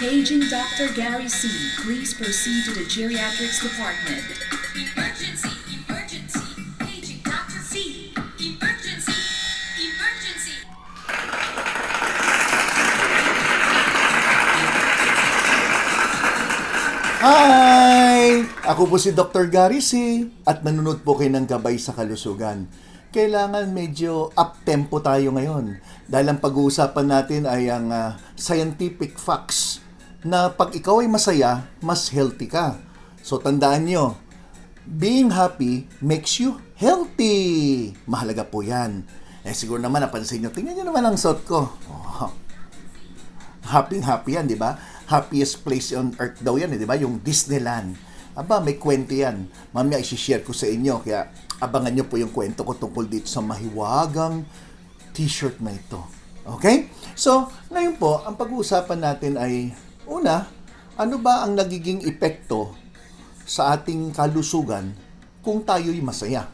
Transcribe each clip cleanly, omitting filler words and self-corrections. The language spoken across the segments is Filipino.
Paging Dr. Gary C. Please proceed to the geriatrics department. Emergency! Emergency! Paging Dr. C! Emergency! Emergency! Hi! Ako po si Dr. Gary C. At nanonood po kayo ng Gabay sa Kalusugan. Kailangan medyo up-tempo tayo ngayon. Dahil ang pag-uusapan natin ay ang scientific facts na pag ikaw ay masaya, mas healthy ka. So tandaan nyo, being happy makes you healthy. Mahalaga po yan. Siguro naman napansin nyo, tingnan nyo naman ang suot ko. Oh, happy yan, di ba? Happiest place on earth daw yan, di ba? Yung Disneyland. Aba, may kwento yan. Mamaya isi-share ko sa inyo. Kaya abangan nyo po yung kwento ko tungkol dito sa mahiwagang t-shirt na ito. Okay? So, ngayon po, ang pag-uusapan natin ay, una, ano ba ang nagiging epekto sa ating kalusugan kung tayo'y masaya?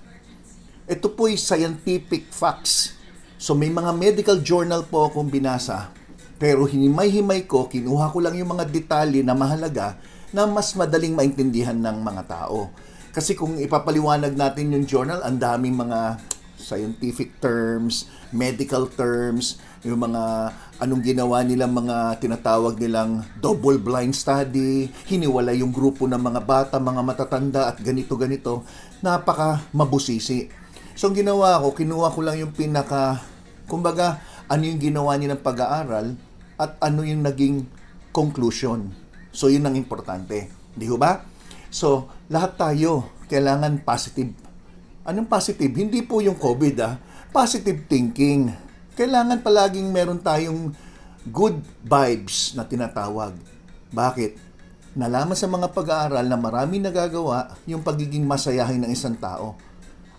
Ito po'y scientific facts. So, may mga medical journal po akong binasa. Pero hinimay-himay ko, kinuha ko lang yung mga detalye na mahalaga na mas madaling maintindihan ng mga tao. Kasi kung ipapaliwanag natin yung journal, ang daming mga scientific terms, medical terms, yung mga anong ginawa nilang mga tinatawag nilang double-blind study, hiniwalay yung grupo ng mga bata, mga matatanda at ganito-ganito, napaka mabusisi. So ang ginawa ko, kinuha ko lang yung kumbaga, ano yung ginawa nilang pag-aaral, at ano yung naging conclusion. So, yun ang importante. Di ba? So, lahat tayo kailangan positive. Anong positive? Hindi po yung COVID, Positive thinking. Kailangan palaging meron tayong good vibes na tinatawag. Bakit? Nalaman sa mga pag-aaral na maraming nagagawa yung pagiging masayahin ng isang tao.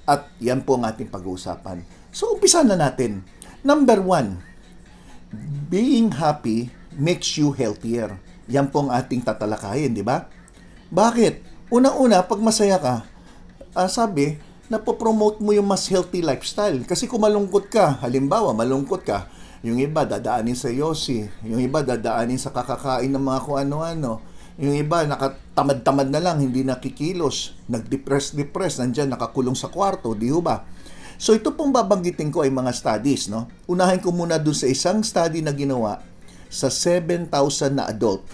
At yan po ang ating pag-uusapan. So, umpisa na natin. Number 1, being happy makes you healthier. Yan po ang ating tatalakayin, di ba? Bakit? Una-una, pag masaya ka, sabi, napopromote mo yung mas healthy lifestyle. Kasi kung malungkot ka, halimbawa, malungkot ka, yung iba dadaanin sa yosi, yung iba dadaanin sa kakakain ng mga kung ano-ano, yung iba nakatamad-tamad na lang, hindi nakikilos, nag-depress, nandyan, nakakulong sa kwarto, di ba? So ito pong babanggitin ko ay mga studies, no? Unahin ko muna dun sa isang study na ginawa sa 7,000 na adult.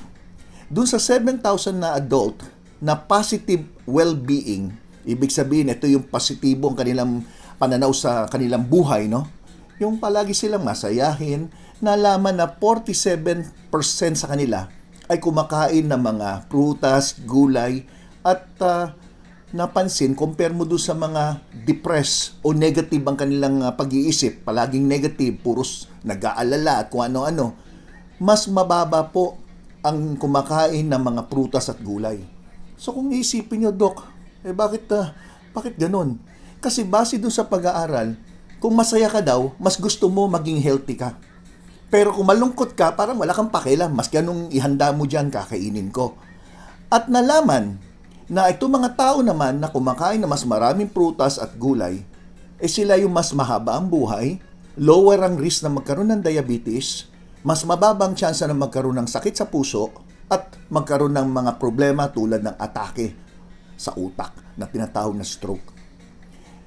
Dun sa 7,000 na adult na positive well-being, ibig sabihin ito yung positibo ang kanilang pananaw sa kanilang buhay, no? Yung palagi silang masayahin, nalaman na 47% sa kanila ay kumakain ng mga prutas, gulay, at napansin, compare mo doon sa mga depressed o negative ang kanilang pag-iisip, palaging negative, puros nag-aalala at kung ano-ano, mas mababa po ang kumakain ng mga prutas at gulay. So kung iisipin nyo, Dok, bakit ganun? Kasi base doon sa pag-aaral, kung masaya ka daw, mas gusto mo maging healthy ka. Pero kung malungkot ka, parang wala kang pakialam, maski anong ihanda mo dyan, kakainin ko. At nalaman na itong mga tao naman na kumakain na mas maraming prutas at gulay, sila yung mas mahaba ang buhay, lower ang risk na magkaroon ng diabetes, mas mababang tsansa na magkaroon ng sakit sa puso, at magkaroon ng mga problema tulad ng atake sa utak na tinatawag na stroke.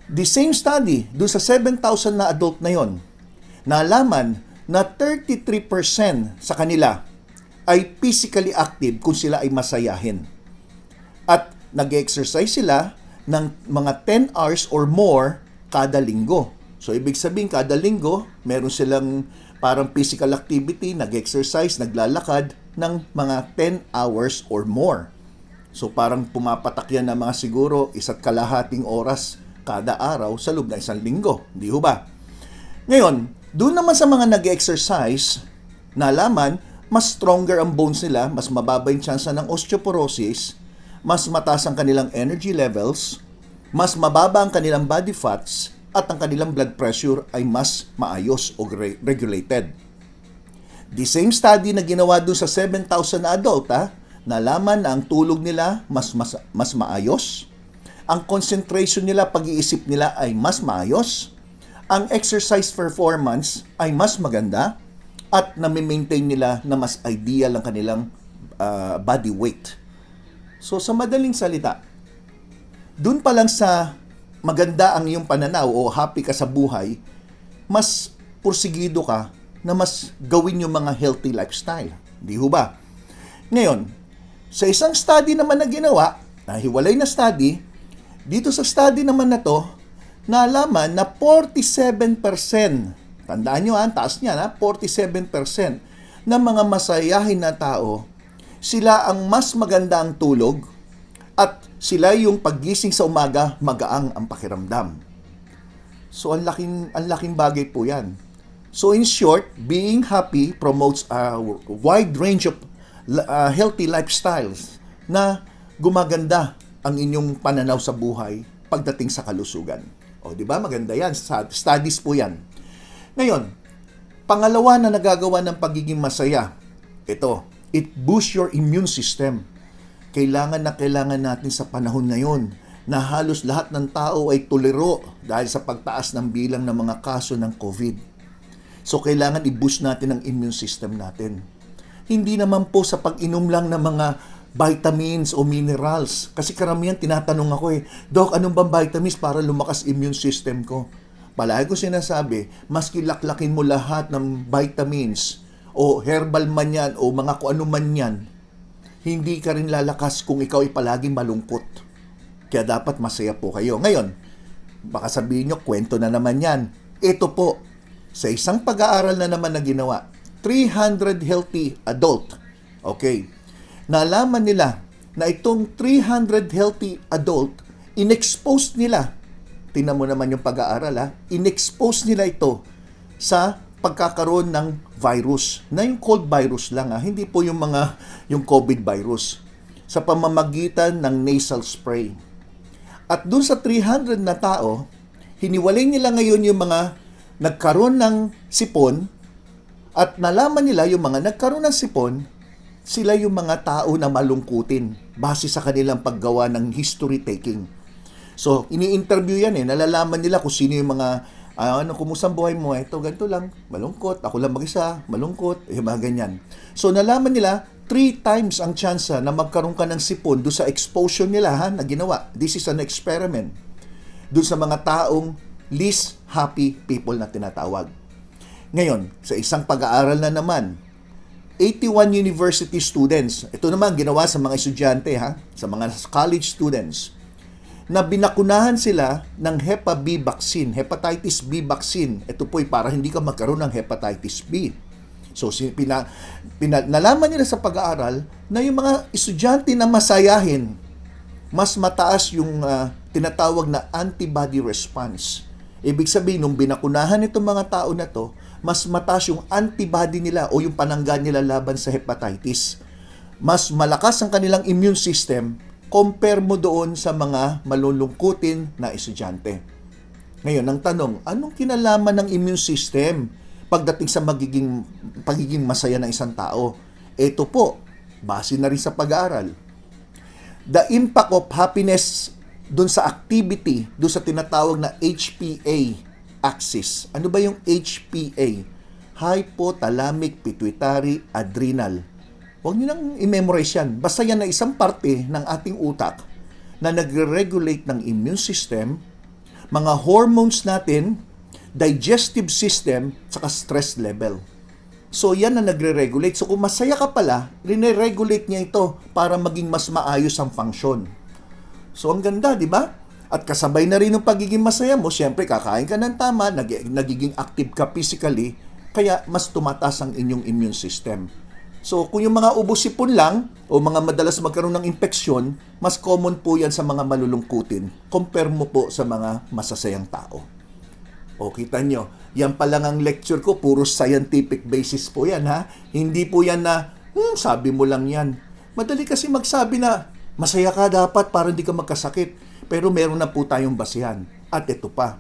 The same study, doon sa 7,000 na adult na yon, nalaman na 33% sa kanila ay physically active kung sila ay masayahin. At nag-exercise sila ng mga 10 hours or more kada linggo. So, ibig sabihin, kada linggo, meron silang parang physical activity, nag-exercise, naglalakad ng mga 10 hours or more. So, parang pumapatak yan ng mga siguro 1.5 oras kada araw sa loob ng isang linggo. Di ba? Ngayon, doon naman sa mga nag-exercise, nalaman, mas stronger ang bones nila, mas mababa yung tsansa ng osteoporosis, mas mataas ang kanilang energy levels, mas mababa ang kanilang body fats, at ang kanilang blood pressure ay mas maayos o regulated. The same study na ginawa doon sa 7,000 na adult, nalaman na ang tulog nila mas maayos, ang concentration nila, pag-iisip nila ay mas maayos, ang exercise performance ay mas maganda, at nami-maintain nila na mas ideal ang kanilang body weight. So sa madaling salita, dun pa lang sa maganda ang iyong pananaw o happy ka sa buhay, mas porsigido ka na mas gawin yung mga healthy lifestyle. Di ho ba? Ngayon, sa isang study naman na ginawa, hiwalay na study, dito sa study naman na to, nalaman na 47%, tandaan nyo ang taas niya, 47% ng mga masayahin na tao, sila ang mas maganda ang tulog at sila yung paggising sa umaga, magaang ang pakiramdam. So, ang laking bagay po yan. So, in short, being happy promotes a wide range of healthy lifestyles na gumaganda ang inyong pananaw sa buhay pagdating sa kalusugan. O, di ba? Maganda yan. Studies po yan. Ngayon, pangalawa na nagagawa ng pagiging masaya, ito, it boosts your immune system. Kailangan natin sa panahon ngayon na halos lahat ng tao ay tuliro dahil sa pagtaas ng bilang ng mga kaso ng COVID. So, kailangan i-boost natin ang immune system natin. Hindi naman po sa pag-inom lang ng mga vitamins o minerals. Kasi karamihan tinatanong ako Doc, anong bang vitamins para lumakas immune system ko? Palagi ko sinasabi, maski laklakin mo lahat ng vitamins o herbal man yan o mga kung ano man yan, hindi ka rin lalakas kung ikaw ay palaging malungkot. Kaya dapat masaya po kayo. Ngayon, baka sabihin nyo, kwento na naman yan. Ito po, sa isang pag-aaral na naman na ginawa, 300 healthy adult. Okay. Nalaman nila na itong 300 healthy adult, in-expose nila. Tingnan mo naman yung pag-aaral in-expose nila ito sa pagkakaroon ng virus. Na yung cold virus lang hindi po yung COVID virus. Sa pamamagitan ng nasal spray. At dun sa 300 na tao, hiniwalay nila ngayon yung mga nagkaroon ng sipon at nalaman nila yung mga nagkaroon ng sipon, sila yung mga tao na malungkutin base sa kanilang paggawa ng history taking. So, ini-interview yan nalalaman nila kung sino yung mga kumusta ang buhay mo? Ito, ganito lang, malungkot. Ako lang mag-isa, malungkot. Mga ganyan. So, nalaman nila, 3 times ang tsansa na magkaroon ka ng sipon doon sa exposure nila na ginawa. This is an experiment. Doon sa mga taong least happy people na tinatawag. Ngayon, sa isang pag-aaral na naman, 81 university students, ito naman ginawa sa mga estudyante sa mga college students, na binakunahan sila ng Hepa B vaccine, hepatitis B vaccine. Ito po para hindi ka magkaroon ng hepatitis B. So, nalaman nila sa pag-aaral na yung mga estudyante na masayahin, mas mataas yung tinatawag na antibody response. Ibig sabihin, nung binakunahan itong mga tao na to, mas mataas yung antibody nila o yung panangga nila laban sa hepatitis. Mas malakas ang kanilang immune system compare mo doon sa mga malulungkutin na estudyante. Ngayon, ang tanong, anong kinalaman ng immune system pagdating sa pagiging masaya ng isang tao? Ito po, base na rin sa pag-aaral. The impact of happiness doon sa activity, doon sa tinatawag na HPA axis. Ano ba yung HPA? Hypothalamic Pituitary Adrenal. Huwag nyo nang i-memorize yan. Basta yan na isang parte ng ating utak na nagre-regulate ng immune system, mga hormones natin, digestive system, saka stress level. So, yan na nagre-regulate. So, kung masaya ka pala, rine-regulate niya ito para maging mas maayos ang function. So, ang ganda, di ba? At kasabay na rin ng pagiging masaya mo, syempre, kakain ka ng tama, nagiging active ka physically, kaya mas tumataas ang inyong immune system. So, kung yung mga ubo-sipon lang o mga madalas magkaroon ng infeksyon, mas common po yan sa mga malulungkutin. Compare mo po sa mga masasayang tao. O, kita nyo, yan pa lang ang lecture ko, puro scientific basis po yan, Hindi po yan na, sabi mo lang yan. Madali kasi magsabi na, masaya ka dapat para hindi ka magkasakit. Pero meron na po tayong basihan. At ito pa,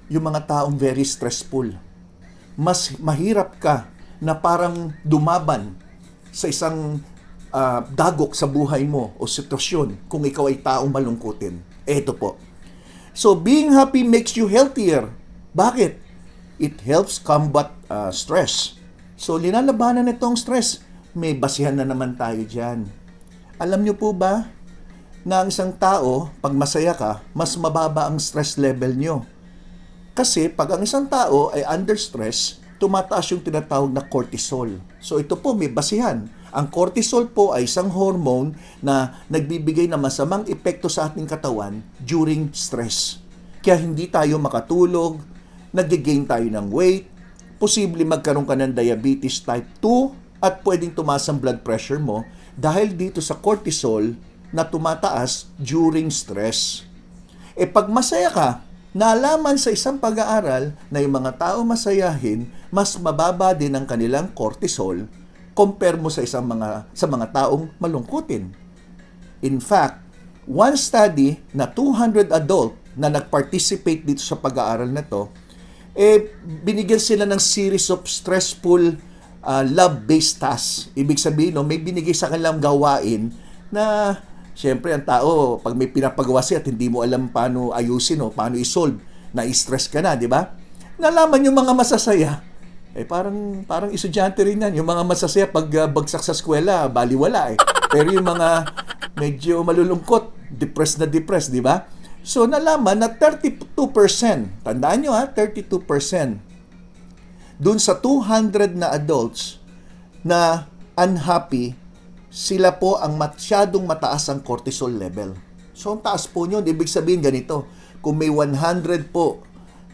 yung mga taong very stressful. Mas mahirap ka na parang dumaban sa isang dagok sa buhay mo o sitwasyon kung ikaw ay taong malungkutin. Ito po. So, being happy makes you healthier. Bakit? It helps combat stress. So, linalabanan nitong stress. may basihan na naman tayo dyan. Alam nyo po ba na ang isang tao, pag masaya ka, mas mababa ang stress level nyo? Kasi pag ang isang tao ay under stress, tumataas yung tinatawag na cortisol. So ito po may basihan. Ang cortisol po ay isang hormone na nagbibigay ng masamang epekto sa ating katawan during stress. Kaya hindi tayo makatulog, nag-gain tayo ng weight, posible magkaroon ka ng diabetes type 2 at pwedeng tumaas ang blood pressure mo dahil dito sa cortisol na tumataas during stress. E pag masaya ka, nalaman sa isang pag-aaral na yung mga tao masayahin, mas mababa din ang kanilang cortisol compare mo sa mga taong malungkutin. In fact, one study na 200 adult na nag-participate dito sa pag-aaral na to, binigyan sila ng series of stressful love-based tasks. Ibig sabihin, may binigay sa kanilang gawain na siyempre ang tao, pag may pinapagawa siya at hindi mo alam paano ayusin o paano i-solve, na-stress ka na, di ba? Nalaman yung mga masasaya, parang estudyante rin yan. Yung mga masasaya pag bagsak sa eskwela, baliwala Pero yung mga medyo malulungkot, depressed, di ba? So nalaman na 32%, tandaan nyo 32%, dun sa 200 na adults na unhappy, sila po ang masyadong mataas ang cortisol level. So ang taas po nyo, ibig sabihin ganito, kung may 100 po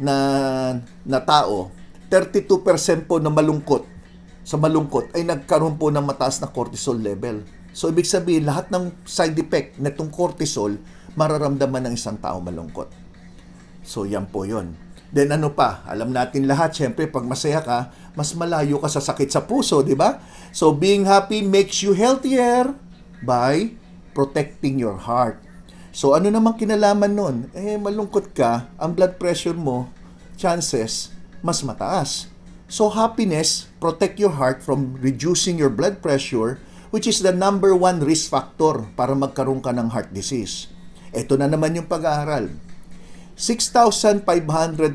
na tao, 32% po na malungkot ay nagkaroon po ng mataas na cortisol level. So ibig sabihin, lahat ng side effect na itong cortisol, mararamdaman ng isang tao malungkot. So yan po yun. Then ano pa, alam natin lahat, syempre pag masaya ka, mas malayo ka sa sakit sa puso, di ba? So being happy makes you healthier by protecting your heart. So ano namang kinalaman nun? Malungkot ka, ang blood pressure mo, chances, mas mataas. So happiness, protect your heart from reducing your blood pressure, which is the number 1 risk factor para magkaroon ka ng heart disease. Ito na naman yung pag-aaral. 6,500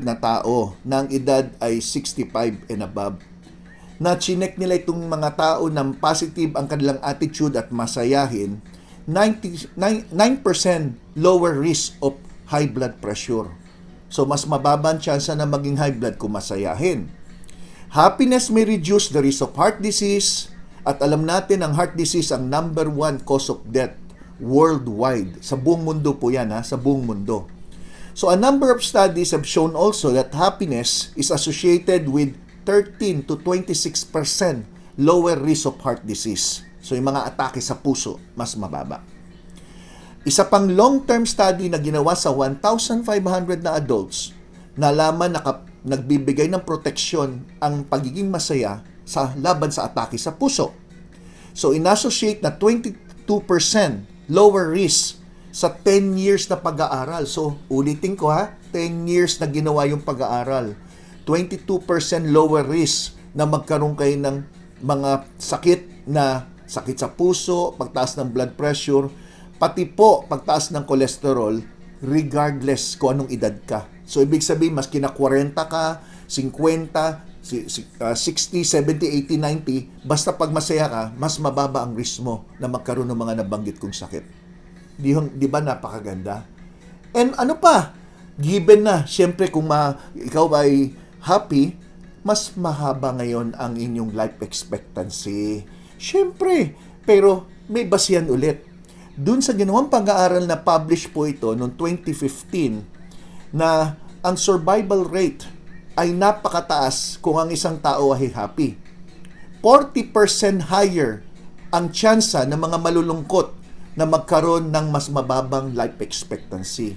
na tao na ang edad ay 65 and above. Na chinek nila itong mga tao na positive ang kanilang attitude at masayahin, 9% lower risk of high blood pressure. So mas mababa ang tsansa na maging high blood kung masayahin. Happiness may reduce the risk of heart disease, at alam natin ang heart disease ang number 1 cause of death worldwide. Sa buong mundo po yan, sa buong mundo. So a number of studies have shown also that happiness is associated with 13 to 26% lower risk of heart disease. So yung mga atake sa puso, mas mababa. Isa pang long-term study na ginawa sa 1,500 na adults, nalaman na nagbibigay ng proteksyon ang pagiging masaya sa laban sa atake sa puso. So inassociate na 22% lower risk sa 10 years na pag-aaral. So ulitin ko 10 years na ginawa yung pag-aaral. 22% lower risk na magkaroon kayo ng mga sakit sa puso, pagtaas ng blood pressure, pati po pagtaas ng cholesterol, regardless kung anong edad ka. So ibig sabihin, mas kina 40 ka, 50, 60, 70, 80, 90, basta pag masaya ka, mas mababa ang risk mo na magkaroon ng mga nabanggit kong sakit. Di ba napakaganda? And ano pa? Given na, syempre kung ikaw ay happy, mas mahaba ngayon ang inyong life expectancy. Syempre, pero may basihan ulit. Dun sa ginawang pag-aaral na publish po ito noong 2015 na ang survival rate ay napakataas kung ang isang tao ay happy. 40% higher ang tsansa ng mga malulungkot na magkaroon ng mas mababang life expectancy.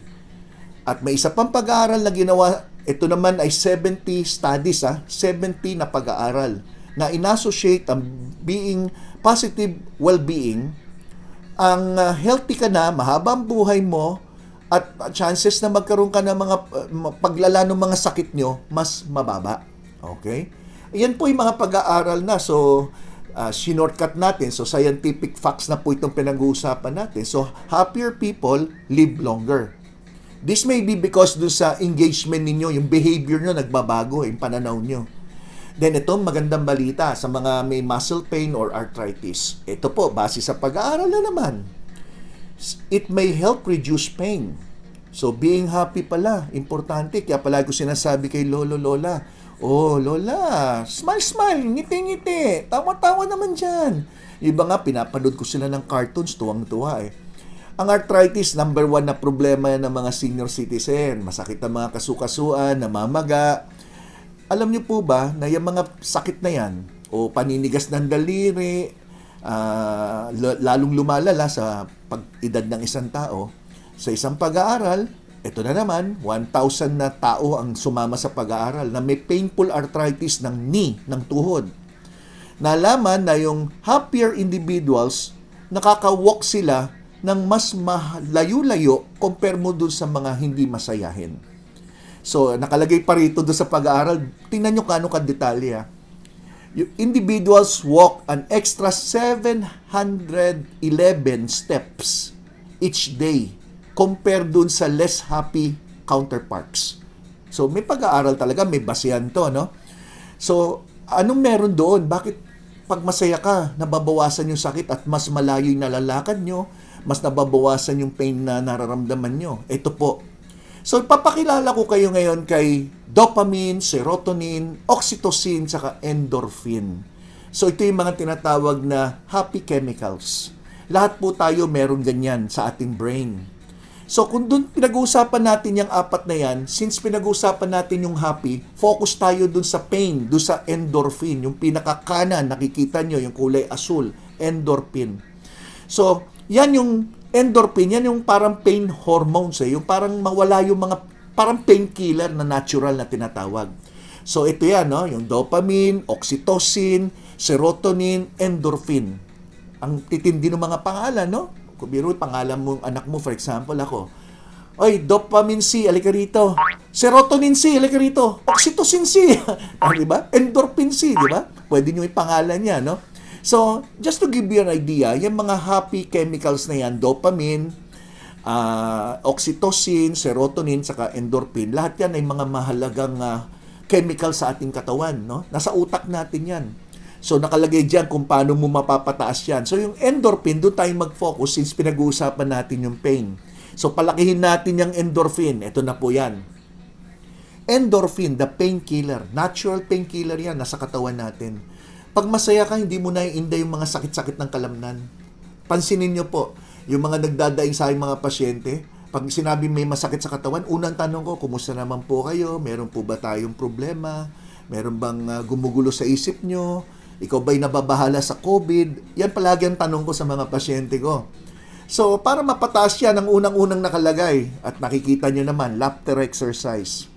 At may isa pang pag-aaral na ginawa, ito naman ay 70 studies, 70 na pag-aaral na inassociate ang positive well-being, ang healthy ka na, mahaba ang buhay mo, at chances na magkaroon ka ng mga paglala ng mga sakit nyo, mas mababa. Okay? Yan po yung mga pag-aaral na. So, sinortcut natin. So, scientific facts na po itong pinag-uusapan natin. So, happier people live longer. This may be because dun sa engagement ninyo, yung behavior nyo nagbabago, yung pananaw nyo. Then ito, magandang balita sa mga may muscle pain or arthritis. Ito po, base sa pag-aaral na naman. It may help reduce pain. So, being happy pala, importante. Kaya palagi ko sinasabi kay Lolo, Lola, oh, Lola, smile, smile, ngiti-ngiti. Tawa-tawa naman dyan. Iba nga, pinapanood ko sila ng cartoons, tuwang-tuwa eh. Ang arthritis, number 1 na problema yan ng mga senior citizen. Masakit ang mga kasukasuan, namamaga. Alam niyo po ba na yung mga sakit na yan, o paninigas ng daliri, lalong lumalala sa pag-edad ng isang tao, sa isang pag-aaral, ito na naman, 1,000 na tao ang sumama sa pag-aaral na may painful arthritis ng knee, ng tuhod. Nalaman na yung happier individuals, nakaka-walk sila ng mas layo-layo compare mo dun sa mga hindi masayahin. So, nakalagay pa rito doon sa pag-aaral, tingnan nyo kano kadetalye. Yung individuals walk an extra 711 steps each day compare dun sa less happy counterparts. So, may pag-aaral talaga, may basehan to, no? So, anong meron doon? Bakit pag masaya ka, nababawasan yung sakit at mas malayo yung nalalakad nyo, mas nababawasan yung pain na nararamdaman nyo? Ito po. So, papakilala ko kayo ngayon kay dopamine, serotonin, oxytocin, saka endorphin. So, ito yung mga tinatawag na happy chemicals. Lahat po tayo meron ganyan sa ating brain. So, kung doon pinag-uusapan natin yung apat na yan, since pinag-uusapan natin yung happy, focus tayo doon sa pain, doon sa endorphin, yung pinakakanan, nakikita nyo, yung kulay asul, endorphin. So, yan yung endorphin, yan yung parang pain hormones, yung parang mawala yung mga, parang painkiller na natural na tinatawag. So, ito yan, no? Yung dopamine, oxytocin, serotonin, endorphin. Ang titindi ng mga pangalan, no? Kung biro, pangalan mo, anak mo, for example, ako. Oy, dopamine C, alika rito. Serotonin C, alika rito. Oxytocin C. Diba? Endorphin C, diba? Pwede nyo ipangalan niya, no? So, just to give you an idea, yung mga happy chemicals na yan, dopamine, oxytocin, serotonin, saka endorphin, lahat yan ay mga mahalagang chemical sa ating katawan, no? Nasa utak natin yan. So, nakalagay dyan kung paano mo mapapataas yan. So, yung endorphin, doon tayo mag-focus since pinag-uusapan natin yung pain. So, palakihin natin yung endorphin. Ito na po yan. Endorphin, the painkiller. Natural painkiller yan, nasa katawan natin. Pag masaya ka, hindi mo naiinda yung mga sakit-sakit ng kalamnan. Pansinin nyo po, yung mga nagdadaing sa aking mga pasyente, pag sinabi may masakit sa katawan, unang tanong ko, kumusta naman po kayo? Meron po ba tayong problema? Meron bang gumugulo sa isip nyo? Ikaw ba'y nababahala sa COVID? Yan palagi ang tanong ko sa mga pasyente ko. So, para mapataas yan, ang unang-unang nakalagay, at nakikita nyo naman, laughter exercise.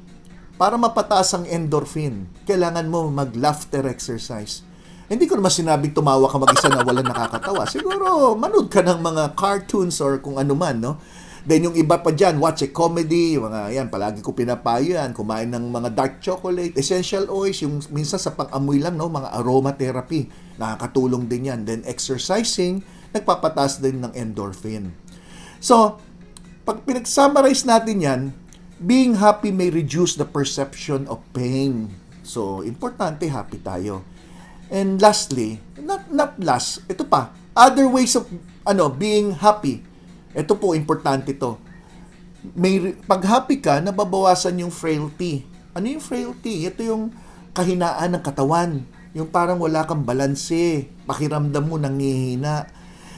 Para mapataas ang endorphin, kailangan mo mag-laughter exercise. Hindi ko naman sinabing tumawa ka mag-isa na walang nakakatawa. Siguro, manood ka ng mga cartoons or kung ano man, no? Then yung iba pa dyan, watch a comedy, mga yan, palagi ko pinapayo yan, kumain ng mga dark chocolate, essential oils, yung minsan sa pang-amoy lang, no, mga aromatherapy, nakakatulong din yan. Then exercising, nagpapataas din ng endorphin. So, pag pinag-summarize natin yan, being happy may reduce the perception of pain. So, importante, happy tayo. And lastly, not last, ito pa, other ways of being happy. Ito po, importante to. Pag happy ka, nababawasan yung frailty. Ano yung frailty? Ito yung kahinaan ng katawan. Yung parang wala kang balanse. Pakiramdam mo nanghihina.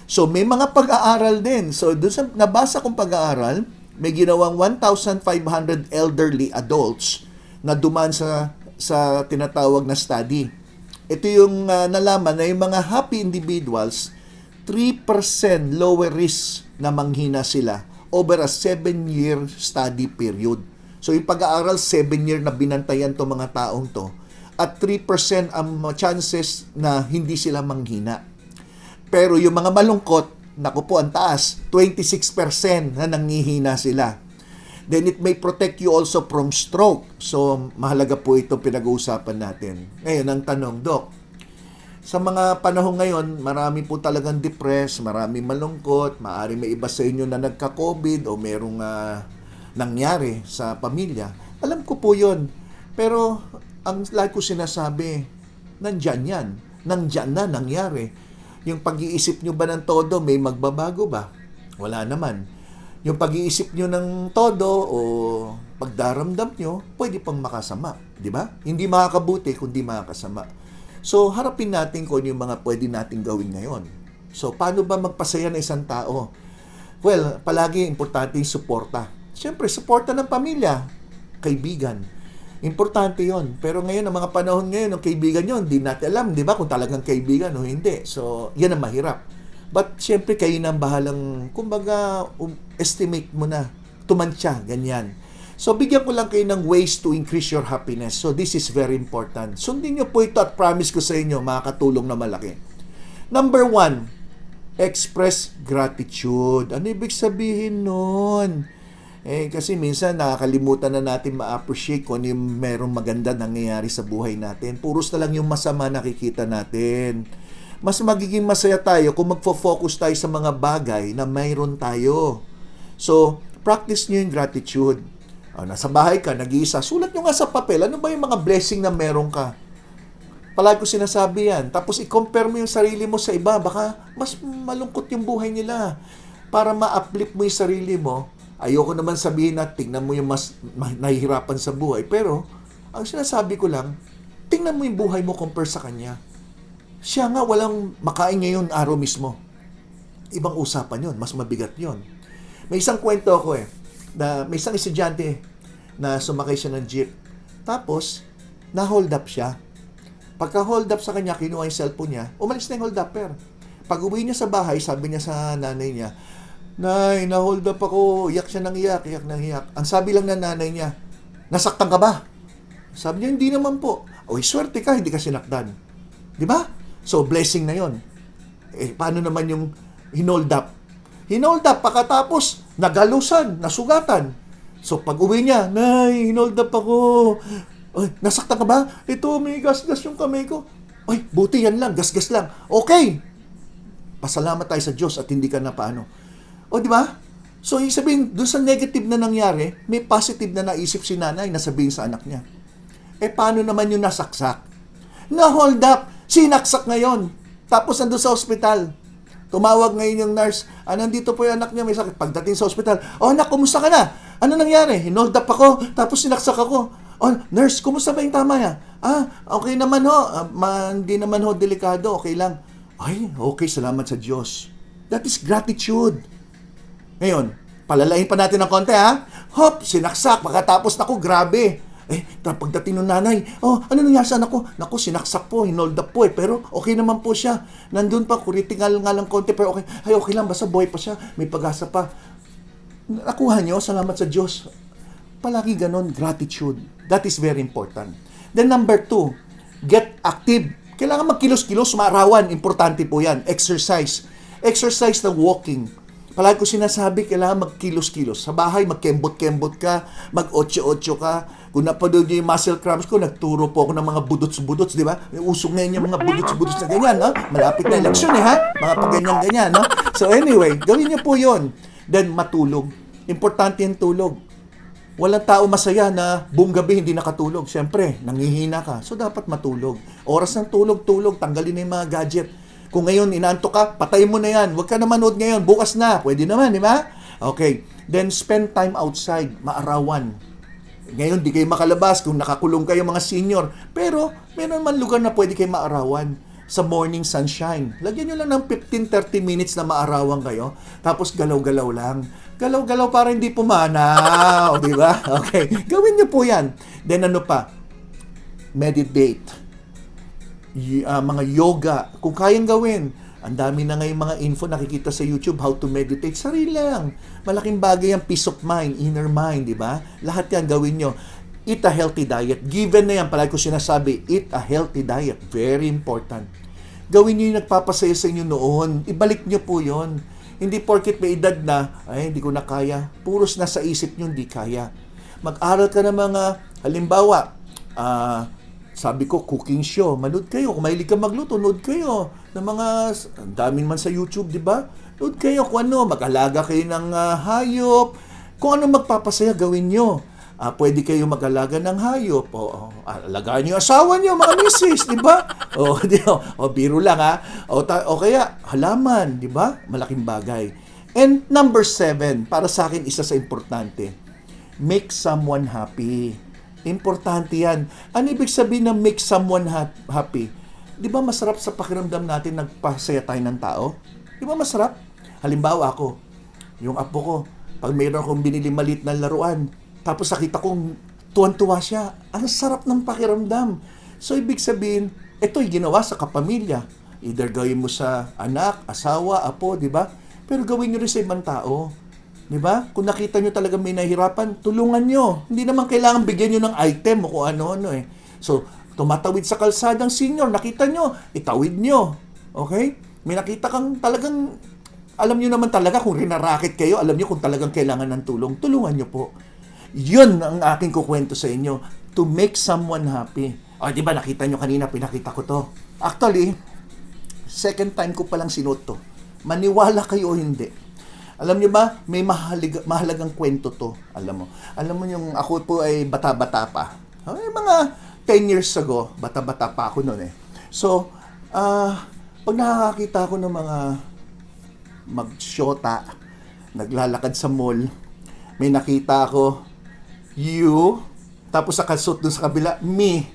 So, may mga pag-aaral din. So, doon sa nabasa kong pag-aaral, may ginawang 1,500 elderly adults na dumaan sa tinatawag na study. Ito yung nalaman na yung mga happy individuals, 3% lower risk na manghina sila over a 7-year study period. So, yung pag-aaral, 7-year na binantayan to mga taong to. At 3% ang chances na hindi sila manghina. Pero yung mga malungkot, naku po, ang taas, 26% na nanghihina sila. Then it may protect you also from stroke. So, mahalaga po ito pinag-uusapan natin. Ngayon, ang tanong, Doc, sa mga panahon ngayon, marami po talagang depressed, marami malungkot, maaari may iba sa inyo na nagka-COVID o merong nangyari sa pamilya. Alam ko po yun. Pero ang lagi ko sinasabi, nandyan yan. Nandyan na, nangyari. Yung pag-iisip nyo ba ng todo, may magbabago ba? Wala naman. Yung pag-iisip nyo ng todo o pagdaramdam nyo, pwede pang makasama. Di ba? Hindi makakabuti, kundi makakasama. So, harapin natin kung ano yung mga pwede natin gawin ngayon. So, paano ba magpasaya ng isang tao? Well, palagi importante yung suporta. Siyempre, suporta ng pamilya, kaibigan. Importante yon. Pero ngayon, ang mga panahon ngayon, ng kaibigan yun, hindi natin alam, di ba, kung talagang kaibigan o hindi. So, yan ang mahirap. But, siyempre, kayo na ang bahalang, kumbaga, estimate mo na, tumansya, ganyan. So, bigyan ko lang kayo ng ways to increase your happiness. So, this is very important. Sundin nyo po ito at promise ko sa inyo, makakatulong na malaki. Number 1, express gratitude. Ano ibig sabihin nun? Kasi minsan nakakalimutan na natin ma-appreciate kung ano yung merong maganda nangyayari sa buhay natin. Puros na lang yung masama nakikita natin. Mas magiging masaya tayo kung magfo-focus tayo sa mga bagay na mayroon tayo. So, practice nyo yung gratitude. Nasa bahay ka, nag-iisa, sulat nyo nga sa papel, ano ba yung mga blessing na meron ka? Palagi ko sinasabi yan. Tapos i-compare mo yung sarili mo sa iba, baka mas malungkot yung buhay nila. Para ma-uplift mo yung sarili mo, ayoko naman sabihin na tingnan mo yung mas nahihirapan sa buhay. Pero, ang sinasabi ko lang, tingnan mo yung buhay mo compare sa kanya. Siya nga walang makain ngayon araw mismo. Ibang usapan yon, mas mabigat yon. May isang kwento ako na may isang estudyante na sumakay siya ng jeep. Tapos, na-hold up siya. Pagka-hold up sa kanya, kinuha yung cellphone niya, umalis na yung hold upper. Pag uwi niya sa bahay, sabi niya sa nanay niya, "Nay, na-hold up ako." Iyak siya ng iyak, iyak ng iyak. Ang sabi lang ng nanay niya, "Nasaktan ka ba?" Sabi niya, "Hindi naman po." "Oy, swerte ka, hindi ka sinaktan." Di ba? So, blessing na yon. Paano naman yung hinold up? Hinold up, pagkatapos, nagalusan, nasugatan. So, pag uwi niya, "Nay, hinold up ako." "Ay, nasaktan ka ba?" "Ito, may gas-gas yung kamay ko." "Ay, buti yan lang, gas-gas lang." "Okay." Pasalamat tayo sa Diyos at hindi ka na paano. O, di ba? So, yung sabihin, doon sa negative na nangyari, may positive na naisip si nanay na sabihin sa anak niya. Paano naman yung nasaksak? Na-hold up, sinaksak ngayon. Tapos, nandun sa ospital. Tumawag ngayon yung nurse, nandito po yung anak niya, may sakit. Pagdating sa ospital, "Oh, anak, kumusta ka na? Ano nangyari? Hinold up ako, tapos sinaksak ako." "Oh, nurse, kumusta ba yung tama niya?" Okay naman ho. Hindi naman ho delikado, okay lang." "Ay, okay, salamat sa Diyos." That is gratitude. Ngayon, palalain pa natin ng konti Hop, sinaksak, pagkatapos naku, grabe. Pagdating ng nanay, ano nangyari sa anak ko? Naku, sinaksak po, hinold up po pero okay naman po siya. Nandun pa, critical nga lang konti, pero okay. Ay, okay lang, basta buhay pa siya, may pag-asa pa. Nakuha nyo, salamat sa Diyos. Palagi ganon, gratitude. That is very important. Then number 2, get active. Kailangan magkilos-kilos, maarawan, importante po yan. Exercise. Exercise na walking. Palagi ko sinasabi, kailangan magkilos-kilos. Sa bahay, magkembot-kembot ka, mag-8-8 ka. Kung napanood niyo yung muscle cramps ko, nagturo po ako ng mga budots-budots, di ba? May usog ngayon yung mga budots-budots na ganyan, Malapit na eleksyon, Mga pag-ganyan-ganyan, So anyway, gawin niyo po yon. Then, matulog. Importante yung tulog. Walang tao masaya na buong gabi hindi nakatulog. Siyempre, nangihina ka. So, dapat matulog. Oras ng tulog, tanggalin na yung mga gadget. Kung ngayon, inaantok ka, patayin mo na yan. Huwag ka na manood ngayon. Bukas na. Pwede naman, di ba? Okay. Then, spend time outside. Maarawan. Ngayon, di kayo makalabas kung nakakulong kayo mga senior. Pero, meron man lugar na pwede kayo maarawan sa morning sunshine. Lagyan nyo lang ng 15-30 minutes na maarawan kayo. Tapos, galaw-galaw lang. Galaw-galaw para hindi pumanaw. Di ba? Okay. Gawin nyo po yan. Then, ano pa? Meditate. Mga yoga. Kung kayang gawin. Ang dami na ngayon mga info nakikita sa YouTube how to meditate. Sarili lang. Malaking bagay ang peace of mind, inner mind, di ba? Lahat yan gawin nyo. Eat a healthy diet. Given na yan, palagi ko sinasabi, eat a healthy diet. Very important. Gawin nyo yung nagpapasaya sa inyo noon. Ibalik nyo po yon. Hindi porket may edad na, ay, hindi ko na kaya. Puros na sa isip nyo, hindi kaya. Mag-aral ka ng mga, halimbawa, sabi ko, cooking show. Manood kayo. Kung mahilig ka magluto, nood kayo. Ng mga, ang dami man sa YouTube, di ba? Nood kayo kung ano, mag-alaga kayo ng hayop. Kung ano magpapasaya, gawin nyo. Pwede kayo mag-alaga ng hayop. Alagaan niyo yung asawa niyo, mga misis, di ba? Biro lang ha. O kaya, halaman, di ba? Malaking bagay. And number 7, para sa akin, isa sa importante. Make someone happy. Importante yan. Ano ibig sabihin ng make someone happy? Di ba masarap sa pakiramdam natin nagpasaya tayo ng tao? Di ba masarap? Halimbawa ako, yung apo ko, pag mayroon akong binili maliit na laruan, tapos nakita kong tuwan-tuwa siya. Ang sarap ng pakiramdam. So, ibig sabihin, ito'y ginawa sa kapamilya. Either gawin mo sa anak, asawa, apo, di ba? Pero gawin nyo rin sa ibang tao. Di ba? Kung nakita nyo talaga may nahihirapan, tulungan nyo. Hindi naman kailangan bigyan nyo ng item o kung ano-ano eh. So, tumatawid sa kalsadang senior, nakita nyo, itawid nyo. Okay? May nakita kang talagang, alam nyo naman talaga kung rinaraket kayo, alam nyo kung talagang kailangan ng tulong, tulungan nyo po. Yun ang aking kukwento sa inyo, to make someone happy. Di ba nakita nyo kanina, pinakita ko to. Actually, second time ko palang sinuot to. Maniwala kayo o hindi. Alam nyo ba, may mahalagang kwento to. Alam mo yung ako po ay bata-bata pa. Mga 10 years ago, bata-bata pa ako noon eh. So, pag nakakakita ako ng mga magsyota, naglalakad sa mall, may nakita ako, you, tapos sa kasut dun sa kabila, me.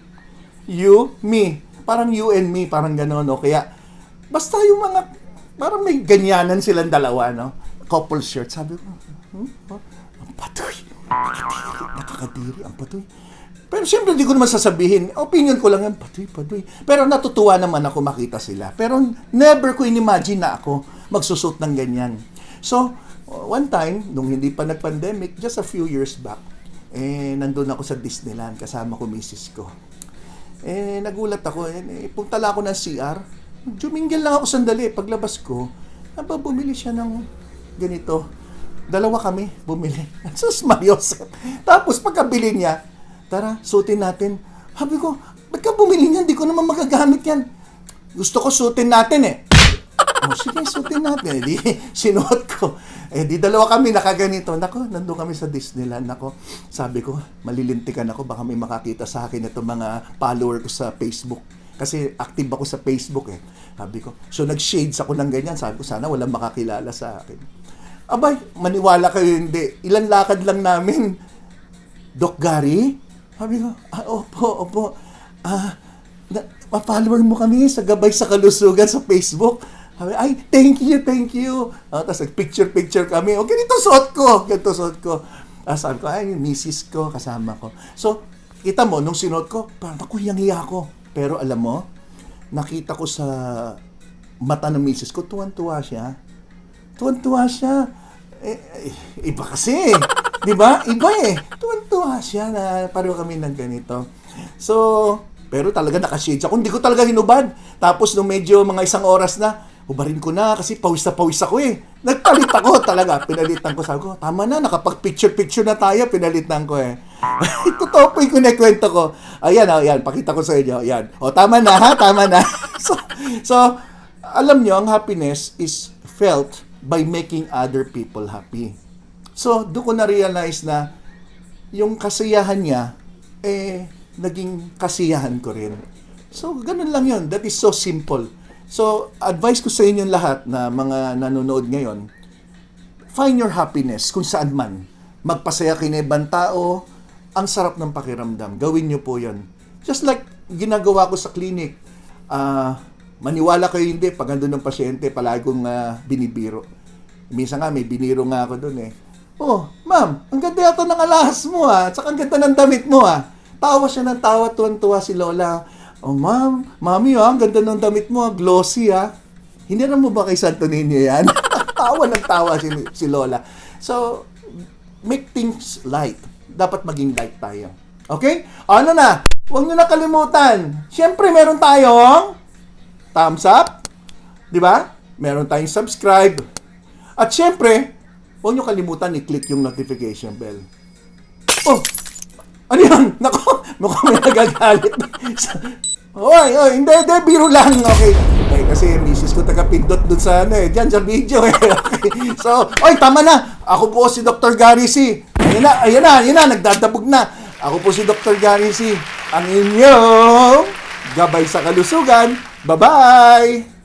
You, me. Parang you and me, parang gano'n, no? Kaya, basta yung mga, parang may ganyanan silang dalawa, no? Couple shirt. Sabi ko, ang patoy. Nakakadiri, ang patoy. Pero siyempre, hindi ko naman sasabihin. Opinion ko lang yan, patoy. Pero natutuwa naman ako makita sila. Pero never ko in-imagine na ako magsusot ng ganyan. So, one time, nung hindi pa nag-pandemic, just a few years back, nandun ako sa Disneyland, kasama ko misis ko. Nagulat ako, puntala ako ng CR, juminggal lang ako sandali, paglabas ko, bumili siya ng ganito. Dalawa kami, bumili. Sus, Marios. Tapos pagkabili niya, tara, suotin natin. Sabi ko, ba't ka bumili niyan? Di ko naman magagamit yan. Gusto ko suotin natin eh. Sige, suotin natin. Di, sinuot ko. Di dalawa kami nakaganito. Nako, nandun kami sa Disneyland. Nako, sabi ko, malilintikan ako. Baka may makakita sa akin itong mga follower ko sa Facebook. Kasi active ako sa Facebook eh. Sabi ko, so nag-shades ako ng ganyan. Sabi ko, sana walang makakilala sa akin. Abay, maniwala kayo hindi. Ilang lakad lang namin. Doc Gary? Sabi ko, opo. Ma-follower mo kami sa Gabay sa Kalusugan sa Facebook. Sabi, ay, thank you. Tapos picture kami. O, ganito suot ko. Sabi ko, ay, misis ko, kasama ko. So, kita mo, nung sinuot ko, parang ako, hiyang-hiya ko. Pero alam mo, nakita ko sa mata ng misis ko, tuwan-tuwa siya. Iba kasi. Di ba? Iba eh. Tuwan-tuwa siya na pareho kami ng ganito. So, pero talaga nakashades ako. Hindi ko talaga hinubad. Tapos nung medyo mga isang oras na, hubarin ko na kasi pawis ako eh. Nagpalit ako talaga. Pinalitan ko. Sabi ko, tama na, nakapag-picture na tayo. Pinalitan ko eh. Totoo po yung kwento ko. Ayan, pakita ko sa inyo. Ayan. Tama na. So, alam nyo, ang happiness is felt by making other people happy. So, doon ko na-realize na yung kasiyahan niya, naging kasiyahan ko rin. So, ganun lang yun. That is so simple. So, advice ko sa inyo lahat na mga nanonood ngayon, find your happiness kung saan man. Magpasaya kayo ng ibang tao, ang sarap ng pakiramdam. Gawin nyo po yun. Just like ginagawa ko sa clinic, maniwala kayo hindi, pag andun ng pasyente, palagi kong binibiro. Minsan nga, may biniro nga ako dun eh. Ma'am, ang ganda yata ng alahas mo at saka ang ganda ng damit mo Tawa siya ng tawa, tuwan-tuwa si Lola. Mami ang ganda ng damit mo, glossy Hiniram mo ba kay Santo Niño yan? Tawa ng tawa si Lola. So, make things light. Dapat maging light tayo. Okay? Ano na? Huwag nyo nakalimutan. Siyempre, meron tayong thumbs up. Di ba? Meron tayong subscribe. At siyempre, huwag nyo kalimutan i-click yung notification bell. Ano yan? Naku, mukhang may nagagalit. Hindi, biro lang. Okay. Kasi misis ko taga-pindot dun sa diyan sa video Okay. So, tama na. Ako po si Dr. Gary C. Ayan na, nagdadabog na. Ako po si Dr. Gary C. Ang inyong gabay sa kalusugan. Bye-bye!